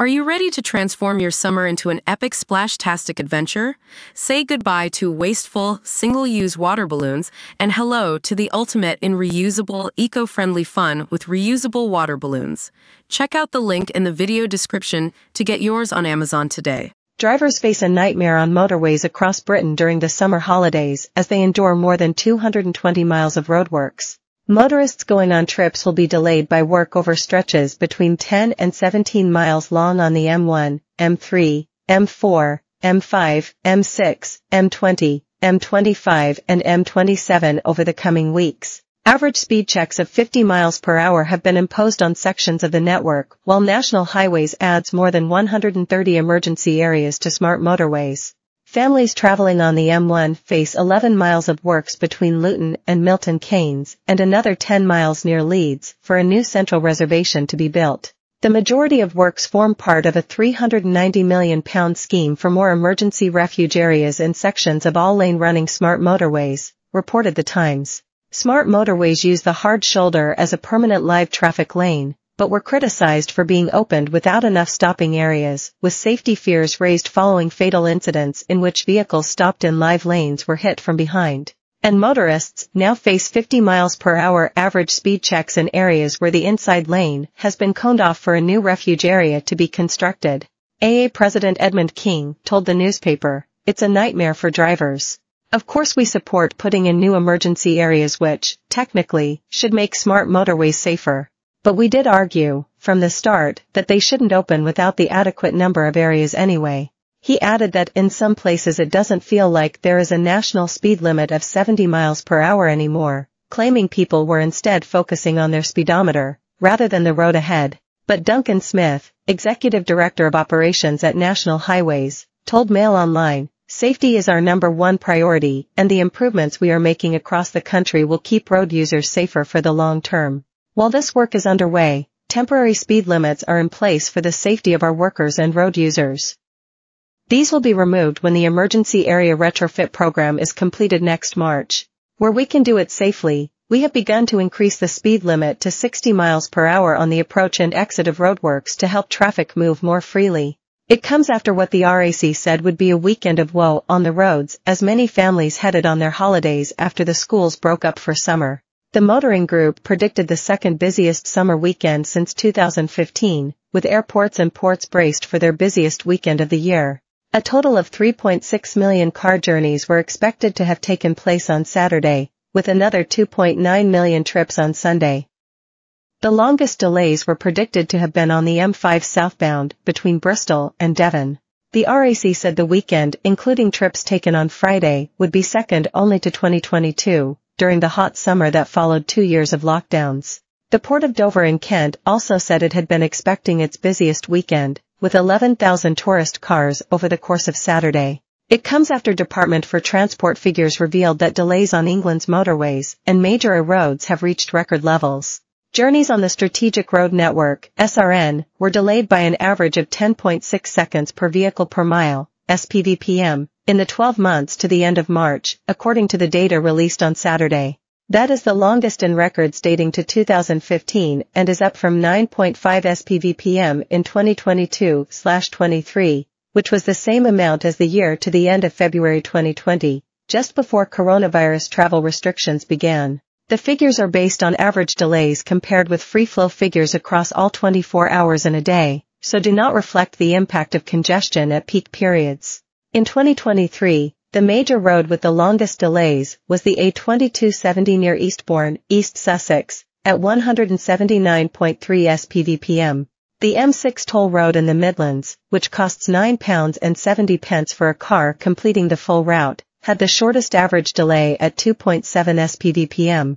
Are you ready to transform your summer into an epic splash-tastic adventure? Say goodbye to wasteful, single-use water balloons and hello to the ultimate in reusable, eco-friendly fun with reusable water balloons. Check out the link in the video description to get yours on Amazon today. Drivers face a nightmare on motorways across Britain during the summer holidays as they endure more than 220 miles of roadworks. Motorists going on trips will be delayed by work over stretches between 10 and 17 miles long on the M1, M3, M4, M5, M6, M20, M25 and M27 over the coming weeks. Average speed checks of 50 miles per hour have been imposed on sections of the network, while National Highways adds more than 130 emergency areas to smart motorways. Families traveling on the M1 face 11 miles of works between Luton and Milton Keynes and another 10 miles near Leeds for a new central reservation to be built. The majority of works form part of a £390 million scheme for more emergency refuge areas in sections of all-lane running smart motorways, reported The Times. Smart motorways use the hard shoulder as a permanent live traffic lane, but were criticized for being opened without enough stopping areas, with safety fears raised following fatal incidents in which vehicles stopped in live lanes were hit from behind. And motorists now face 50 miles per hour average speed checks in areas where the inside lane has been coned off for a new refuge area to be constructed. AA President Edmund King told the newspaper, "It's a nightmare for drivers. Of course we support putting in new emergency areas which, technically, should make smart motorways safer. But we did argue, from the start, that they shouldn't open without the adequate number of areas anyway." He added that in some places it doesn't feel like there is a national speed limit of 70 miles per hour anymore, claiming people were instead focusing on their speedometer, rather than the road ahead. But Duncan Smith, Executive Director of Operations at National Highways, told Mail Online, "Safety is our number one priority, and the improvements we are making across the country will keep road users safer for the long term. While this work is underway, temporary speed limits are in place for the safety of our workers and road users. These will be removed when the emergency area retrofit program is completed next March. Where we can do it safely, we have begun to increase the speed limit to 60 miles per hour on the approach and exit of roadworks to help traffic move more freely." It comes after what the RAC said would be a weekend of woe on the roads as many families headed on their holidays after the schools broke up for summer. The motoring group predicted the second busiest summer weekend since 2015, with airports and ports braced for their busiest weekend of the year. A total of 3.6 million car journeys were expected to have taken place on Saturday, with another 2.9 million trips on Sunday. The longest delays were predicted to have been on the M5 southbound, between Bristol and Devon. The RAC said the weekend, including trips taken on Friday, would be second only to 2022, during the hot summer that followed 2 years of lockdowns. The Port of Dover in Kent also said it had been expecting its busiest weekend, with 11,000 tourist cars over the course of Saturday. It comes after Department for Transport figures revealed that delays on England's motorways and major roads have reached record levels. Journeys on the Strategic Road Network, SRN, were delayed by an average of 10.6 seconds per vehicle per mile, SPVPM, in the 12 months to the end of March, according to the data released on Saturday. That is the longest in records dating to 2015 and is up from 9.5 SPVPM in 2022/23, which was the same amount as the year to the end of February 2020, just before coronavirus travel restrictions began. The figures are based on average delays compared with free-flow figures across all 24 hours in a day, so do not reflect the impact of congestion at peak periods. In 2023, the major road with the longest delays was the A2270 near Eastbourne, East Sussex, at 179.3 SPVPM. The M6 toll road in the Midlands, which costs £9.70 for a car completing the full route, had the shortest average delay at 2.7 SPVPM.